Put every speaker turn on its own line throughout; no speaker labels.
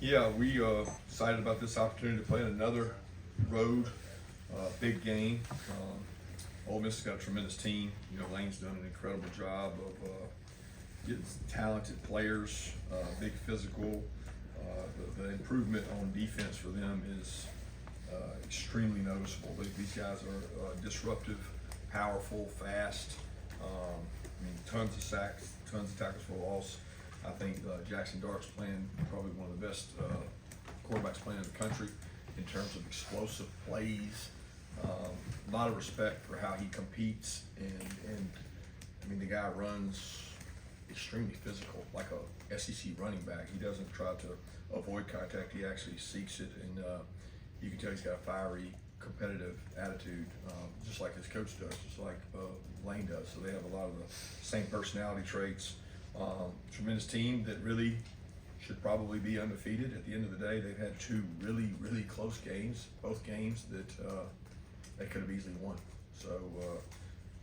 Yeah, we excited about this opportunity to play in another road big game. Ole Miss has got a tremendous team. You know, Lane's done an incredible job of getting talented players, big physical. The improvement on defense for them is extremely noticeable. These guys are disruptive, powerful, fast. I mean, tons of sacks, tons of tackles for loss. I think Jackson Dart's playing probably one of the best quarterbacks playing in the country in terms of explosive plays. A lot of respect for how he competes, and I mean, the guy runs extremely physical, like a SEC running back. He doesn't try to avoid contact, he actually seeks it, and you can tell he's got a fiery, competitive attitude, just like his coach does, just like Lane does. So they have a lot of the same personality traits. Tremendous team that really should probably be undefeated. At the end of the day, they've had two really, really close games, both games that they could have easily won. So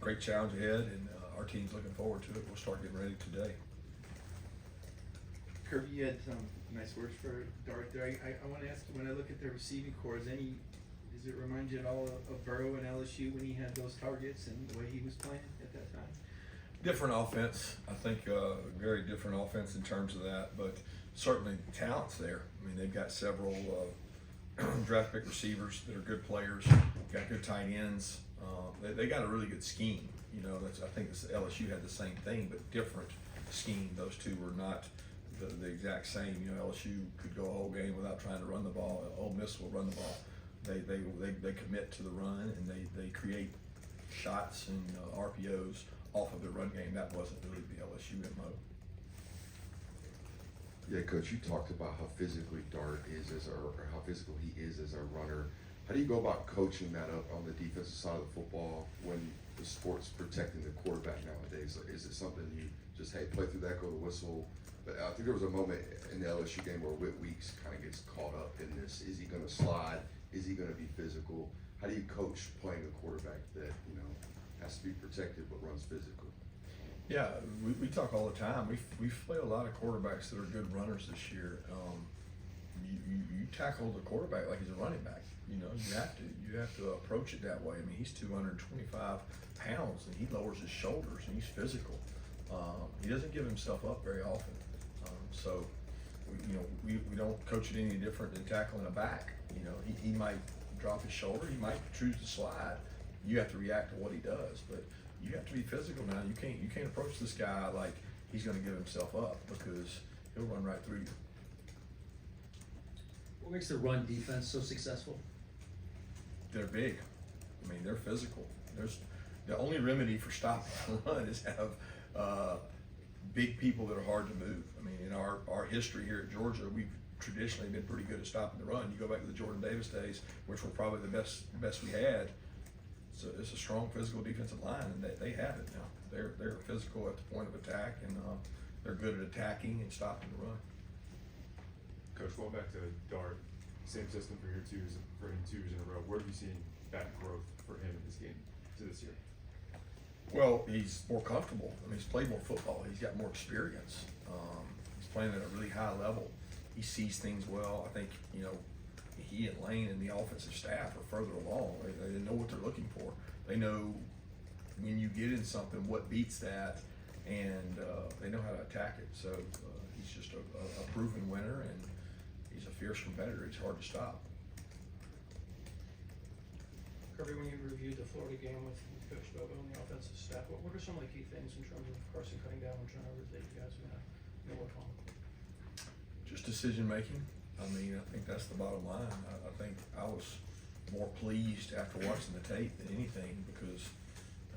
great challenge ahead, and our team's looking forward to it. We'll start getting ready today.
Kirby, you had some nice words for Dart there. I want to ask you, when I look at the receiving corps, does it remind you at all of Burrow and LSU when he had those targets and the way he was playing at that time?
Different offense, I think, very different offense in terms of that, but certainly talent's there. I mean, they've got several draft pick receivers that are good players, got good tight ends. They got a really good scheme. You know, I think LSU had the same thing, but different scheme. Those two were not the exact same. You know, LSU could go a whole game without trying to run the ball. Ole Miss will run the ball. They commit to the run, and they create shots and RPOs off of their run game. That wasn't really the LSU MO.
Yeah, Coach, you talked about how physically Dart is or how physical he is as a runner. How do you go about coaching that up on the defensive side of the football when the sport's protecting the quarterback nowadays? Is it something you just, hey, play through that, go to the whistle? But I think there was a moment in the LSU game where Whit Weeks kind of gets caught up in this. Is he going to slide? Is he going to be physical? How do you coach playing a quarterback that, you know, has to be protected but runs physical?
Yeah, we talk all the time. We've played a lot of quarterbacks that are good runners this year. You tackle the quarterback like he's a running back. You know, you have to approach it that way. I mean, he's 225 pounds and he lowers his shoulders and he's physical. He doesn't give himself up very often. So, we don't coach it any different than tackling a back. You know, he might drop his shoulder, he might choose to slide. You have to react to what he does, but you have to be physical now. You can't approach this guy like he's going to give himself up, because he'll run right through you.
What makes the run defense so successful?
They're big. I mean, they're physical. The only remedy for stopping the run is have big people that are hard to move. I mean, in our history here at Georgia, we've traditionally been pretty good at stopping the run. You go back to the Jordan Davis days, which were probably the best we had. So it's a strong physical defensive line, and they have it now. They're physical at the point of attack, and they're good at attacking and stopping the run.
Coach, going back to Dart, same system for him 2 years in a row. Where have you seen that growth for him in this game to this year?
Well, he's more comfortable. I mean, he's played more football. He's got more experience. He's playing at a really high level. He sees things well. I think, you know, he and Lane and the offensive staff are further along. They know what they're looking for. They know when you get in something, what beats that, and they know how to attack it. So he's just a proven winner, and he's a fierce competitor. He's hard to stop.
Kirby, when you reviewed the Florida game with Coach Bobo and the offensive staff, what are some of the key things in terms of Carson cutting down on turnovers that you guys are going to work on?
Just decision making. I mean, I think that's the bottom line. I think I was more pleased after watching the tape than anything, because,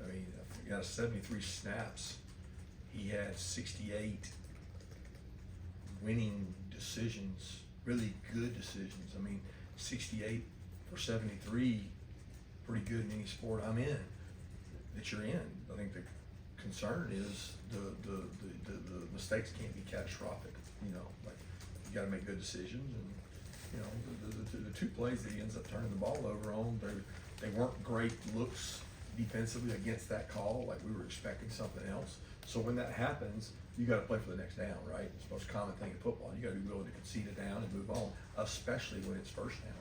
I mean, he got 73 snaps. He had 68 winning decisions, really good decisions. I mean, 68 for 73, pretty good in any sport I'm in, that you're in. I think the concern is the mistakes can't be catastrophic. You know, like, you got to make good decisions, and you know, the 2 plays that he ends up turning the ball over on, they weren't great looks defensively against that call. Like, we were expecting something else. So when that happens, you gotta play for the next down, right? It's the most common thing in football. You gotta be willing to concede a down and move on, especially when it's first down.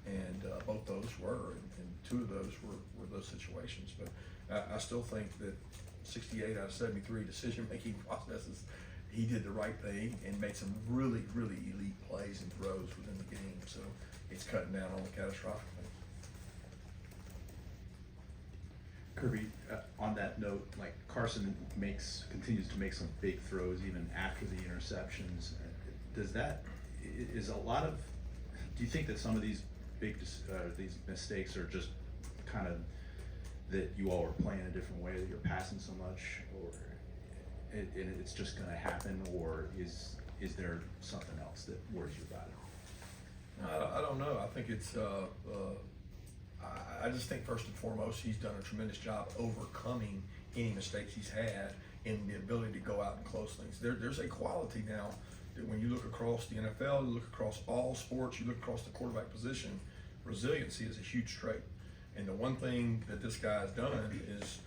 And both those were, and two of those were those situations. But I still think that 68 out of 73 decision-making processes, he did the right thing and made some really, really elite plays and throws within the game. So it's cutting down on the catastrophic things.
Kirby, on that note, like Carson continues to make some big throws even after the interceptions. Do you think that some of these these mistakes are just kind of that you all are playing a different way, that you're passing so much, or and it's just going to happen, or is there something else that worries you about it?
I don't know. I think it's. I just think first and foremost, he's done a tremendous job overcoming any mistakes he's had and the ability to go out and close things. There's a quality now that when you look across the NFL, you look across all sports, you look across the quarterback position, resiliency is a huge trait. And the one thing that this guy has done is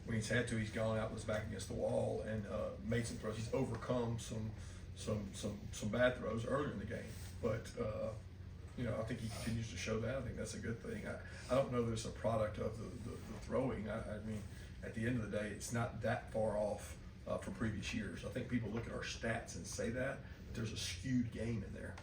when he's had to, he's gone out with his back against the wall and made some throws. He's overcome some bad throws earlier in the game. But I think he continues to show that. I think that's a good thing. I don't know that it's a product of the throwing. I mean, at the end of the day, it's not that far off from previous years. I think people look at our stats and say that, but there's a skewed game in there.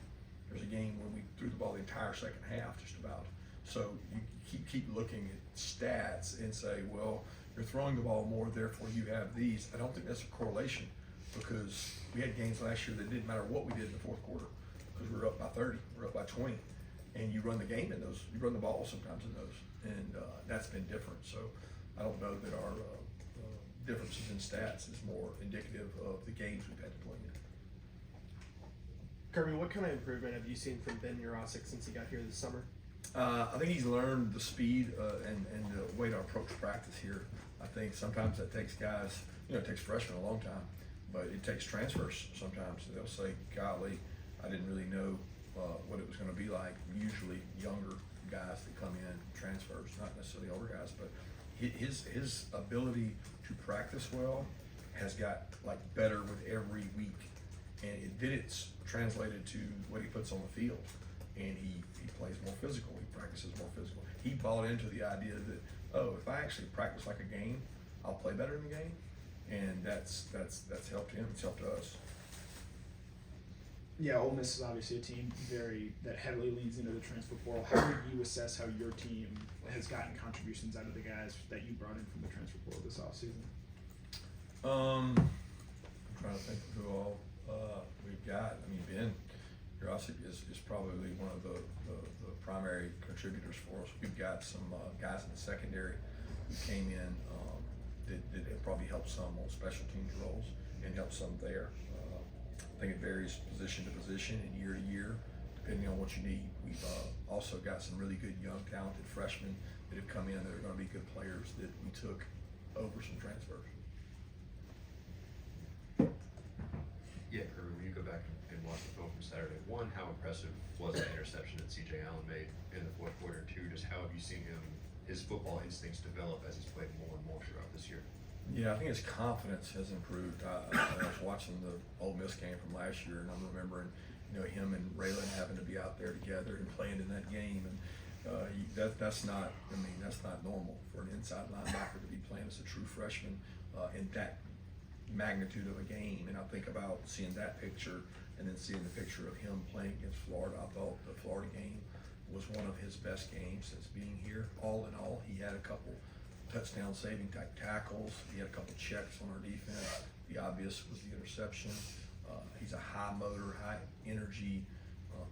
There's a game where we threw the ball the entire second half, just about. So you keep looking at stats and say, well, you're throwing the ball more, therefore you have these. I don't think that's a correlation, because we had games last year that didn't matter what we did in the fourth quarter, because we were up by 30, we were up by 20, and you run the game in those, you run the ball sometimes in those, and that's been different. So I don't know that our differences in stats is more indicative of the games we've had to play in.
Kirby, what kind of improvement have you seen from Ben Jurasik since he got here this summer?
I think he's learned the speed and the way to approach practice here. I think sometimes that takes guys, it takes freshmen a long time, but it takes transfers sometimes. They'll say, golly, I didn't really know what it was going to be like. Usually younger guys that come in, transfers, not necessarily older guys, but his ability to practice well has got better with every week. And it's translated to what he puts on the field. And he plays more physical, he practices more physical. He bought into the idea that, if I actually practice like a game, I'll play better in the game. And that's helped him, it's helped us.
Yeah, Ole Miss is obviously a team that heavily leans into the transfer portal. How would you assess how your team has gotten contributions out of the guys that you brought in from the transfer portal this offseason?
I'm trying to think of who all we've got. I mean, Ben Jurasik is probably one of the primary contributors for us. We've got some guys in the secondary who came in that have probably helped some on special teams roles and helped some there. I think it varies position to position and year to year, depending on what you need. We've also got some really good young, talented freshmen that have come in that are going to be good players that we took over some transfers.
Yeah, Kirby, when you go back and watch the film from Saturday, one, how impressive was that interception that C.J. Allen made in the fourth quarter? Two, just how have you seen his football instincts develop as he's played more and more throughout this year?
Yeah, I think his confidence has improved. I was watching the Ole Miss game from last year, and I'm remembering, him and Raylan having to be out there together and playing in that game, and that's not normal for an inside linebacker to be playing as a true freshman in that magnitude of a game. And I think about seeing that picture and then seeing the picture of him playing against Florida. I thought the Florida game was one of his best games since being here. All in all, he had a couple touchdown saving type tackles. He had a couple checks on our defense. The obvious was the interception. He's a high motor, high energy,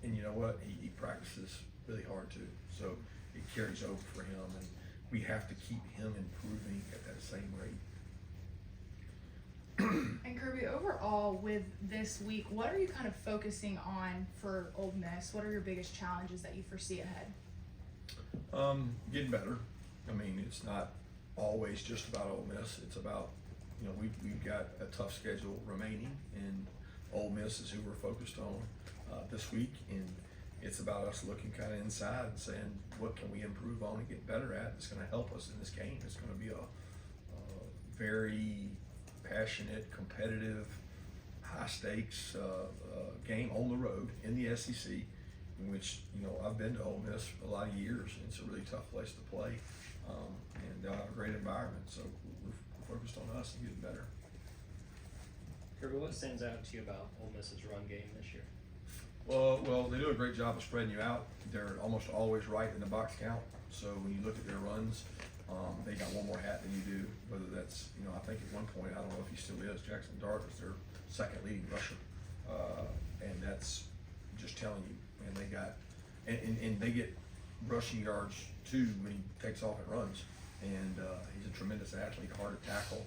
and you know what? He practices really hard too. So it carries over for him, and we have to keep him improving at that same rate.
And Kirby, overall with this week, what are you kind of focusing on for Ole Miss? What are your biggest challenges that you foresee ahead?
Getting better. I mean, it's not always just about Ole Miss. It's about, we've got a tough schedule remaining, and Ole Miss is who we're focused on this week. And it's about us looking kind of inside and saying, what can we improve on and get better at? It's going to help us in this game. It's going to be a very passionate, competitive, high stakes game on the road in the SEC, in which, you know, I've been to Ole Miss for a lot of years, and it's a really tough place to play, and they'll have a great environment. So we're focused on us and getting better.
Kirby, what stands out to you about Ole Miss's run game this year?
Well, they do a great job of spreading you out. They're almost always right in the box count. So when you look at their runs, they got one more hat than you do. Whether that's, you know, I think at one point, I don't know if he still is, Jackson Dart was their second leading rusher. And that's just telling you. And they got, and they get rushing yards too when he takes off and runs. And he's a tremendous athlete, hard to tackle.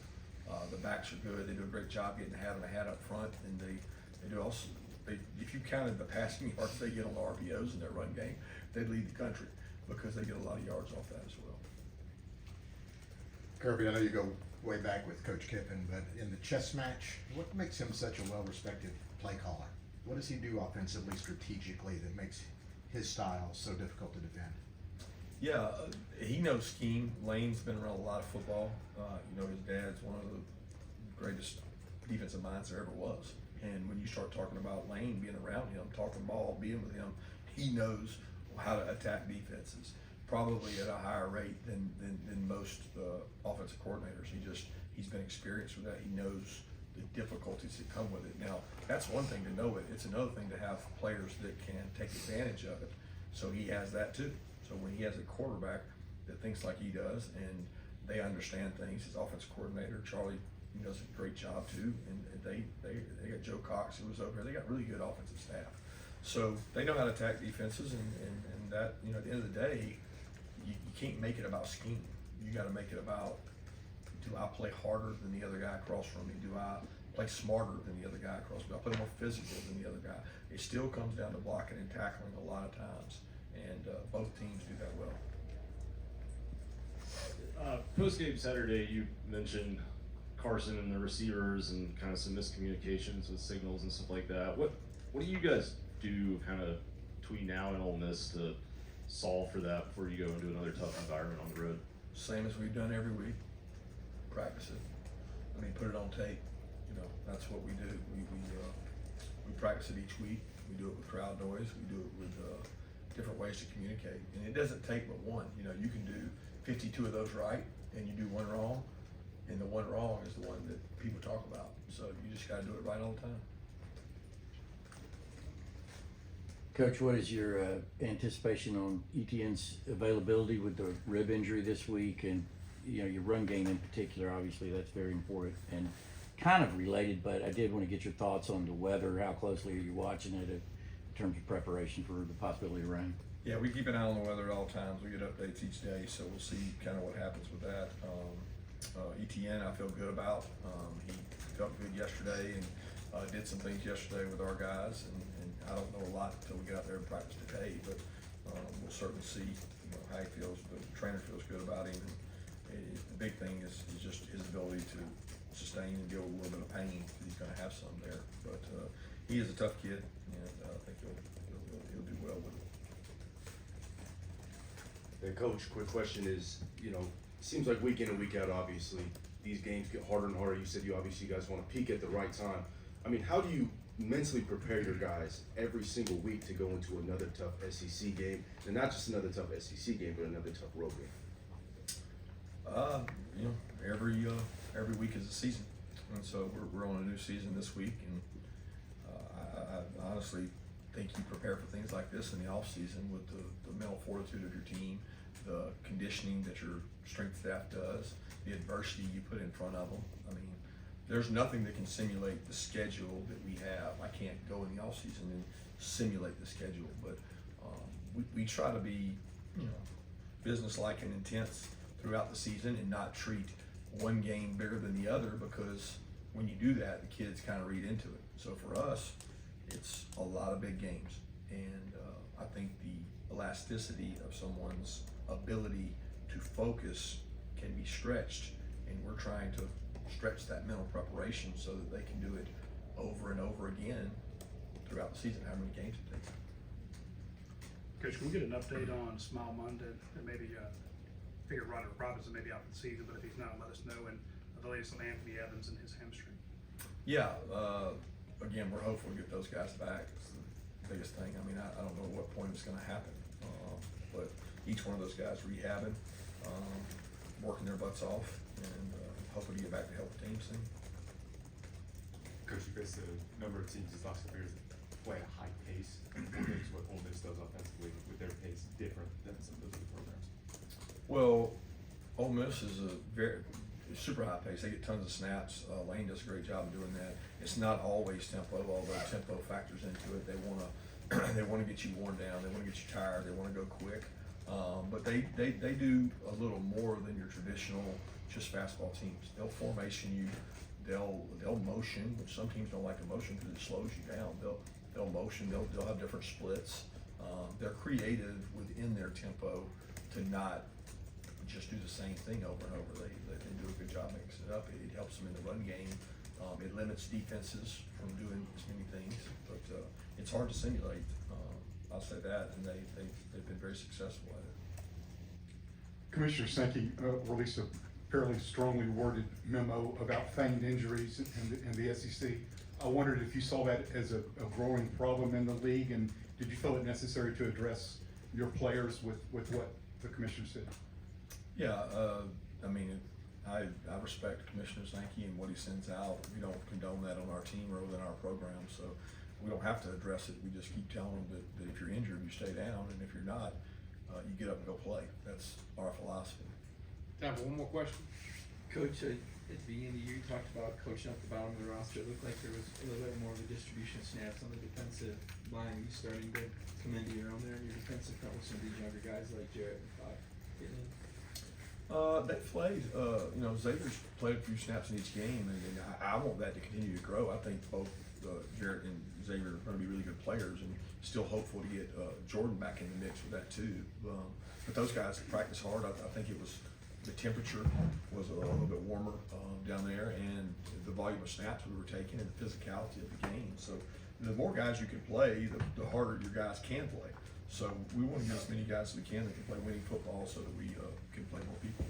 The backs are good. They do a great job getting having a hat up front, and they do also. If you counted the passing yards they get on the RPOs in their run game, they'd lead the country because they get a lot of yards off that as well.
Kirby, I know you go way back with Coach Kiffin, but in the chess match, what makes him such a well-respected play caller? What does he do offensively, strategically, that makes his style so difficult to defend?
Yeah, he knows scheme. Lane's been around a lot of football. You know, his dad's one of the greatest defensive minds there ever was. And when you start talking about Lane being around him, talking ball, being with him, he knows how to attack defenses, probably at a higher rate than most offensive coordinators. He's been experienced with that. He knows the difficulties that come with it. Now, that's one thing to know it. It's another thing to have players that can take advantage of it. So he has that too. So when he has a quarterback that thinks like he does and they understand things, his offensive coordinator, Charlie, he does a great job too, and they got Joe Cox who was over here. They got really good offensive staff, so they know how to attack defenses, and that, you know, at the end of the day, you can't make it about scheme. You got to make it about, do I play harder than the other guy across from me? Do I play smarter than the other guy across from me? Do I play more physical than the other guy? It still comes down to blocking and tackling a lot of times, and both teams do that well.
Post game Saturday, you mentioned Carson and the receivers and kind of some miscommunications with signals and stuff like that. What do you guys do kind of between now and Ole Miss to solve for that before you go into another tough environment on the road?
Same as we've done every week. Practice it. I mean, put it on tape. You know, that's what we do. We practice it each week. We do it with crowd noise. We do it with different ways to communicate. And it doesn't take but one. You know, you can do 52 of those right, and you do one wrong. And the one wrong is the one that people talk about. So you just got to do it right all the time.
Coach, what is your anticipation on Etienne's availability with the rib injury this week, and you know, your run game in particular? Obviously, that's very important and kind of related. But I did want to get your thoughts on the weather. How closely are you watching it in terms of preparation for the possibility of rain?
Yeah, we keep an eye on the weather at all times. We get updates each day, so we'll see kind of what happens with that. Etienne, I feel good about. He felt good yesterday and did some things yesterday with our guys, and I don't know a lot until we get out there and practice today, but we'll certainly see, you know, how he feels. But the trainer feels good about him, and the big thing is just his ability to sustain and deal with a little bit of pain, because he's going to have some there. But he is a tough kid, and I think he'll do well with it.
Hey, Coach, quick question is, you know, seems like week in and week out, obviously, these games get harder and harder. You said you guys want to peak at the right time. I mean, how do you mentally prepare your guys every single week to go into another tough SEC game, and not just another tough SEC game, but another tough road game?
You know, every week is a season, and so we're on a new season this week, and I honestly think you prepare for things like this in the off season with the mental fortitude of your team, the conditioning that your strength staff does, the adversity you put in front of them. I mean, there's nothing that can simulate the schedule that we have. I can't go in the off season and simulate the schedule, but we try to be, you know, business-like and intense throughout the season and not treat one game bigger than the other, because when you do that, the kids kind of read into it. So for us, it's a lot of big games, and I think the elasticity of someone's ability to focus can be stretched, and we're trying to stretch that mental preparation so that they can do it over and over again throughout the season, how many games it takes.
Coach, can we get an update on Smile Monday, and maybe figure Roderick Robinson may be out for the season, but if he's not, let us know, and the latest on Anthony Evans and his hamstring.
Yeah, again, we're hopeful to get those guys back. It's the biggest thing. I mean, I don't know what point it's gonna happen. But each one of those guys rehabbing, working their butts off, and hopefully to get back to help the team soon.
Coach, you faced a number of teams these last couple years that play at a high pace. What makes what Ole Miss does offensively with their pace different than some of those other programs?
Well, Ole Miss is a very super high pace. They get tons of snaps. Lane does a great job of doing that. It's not always tempo, although tempo factors into it. They wanna get you worn down. They wanna get you tired. They wanna go quick. But they do a little more than your traditional just fastball teams. They'll formation you. They'll motion, which some teams don't like to motion because it slows you down. They'll motion. They'll have different splits. They're creative within their tempo to not just do the same thing over and over. They do a good job mixing it up. It helps them in the run game. It limits defenses from doing as many things, but it's hard to simulate. I'll say that, and they've been very successful at it.
Commissioner Sankey released a fairly strongly worded memo about feigned injuries in the SEC. I wondered if you saw that as a growing problem in the league, and did you feel it necessary to address your players with what the commissioner said?
Yeah, I mean, I respect Commissioner Sankey and what he sends out. We don't condone that on our team or within our program, so we don't have to address it. We just keep telling them that if you're injured, you stay down, and if you're not, you get up and go play. That's our philosophy.
Time for one more question.
Coach, at the beginning of the year, you talked about coaching up the bottom of the roster. It looked like there was a little bit more of a distribution of snaps on the defensive line. You starting to come into your own there in your defensive front with some of these younger guys like Jarrett and Fox getting in?
They played, Xavier's played a few snaps in each game, and I want that to continue to grow. I think both Jarrett and Xavier are going to be really good players, and still hopeful to get Jordan back in the mix with that too. But those guys practice hard. I think it was the temperature was a little bit warmer down there, and the volume of snaps we were taking, and the physicality of the game. So the more guys you can play, the harder your guys can play. So we want to get as many guys as we can that can play winning football, so that we can play more people.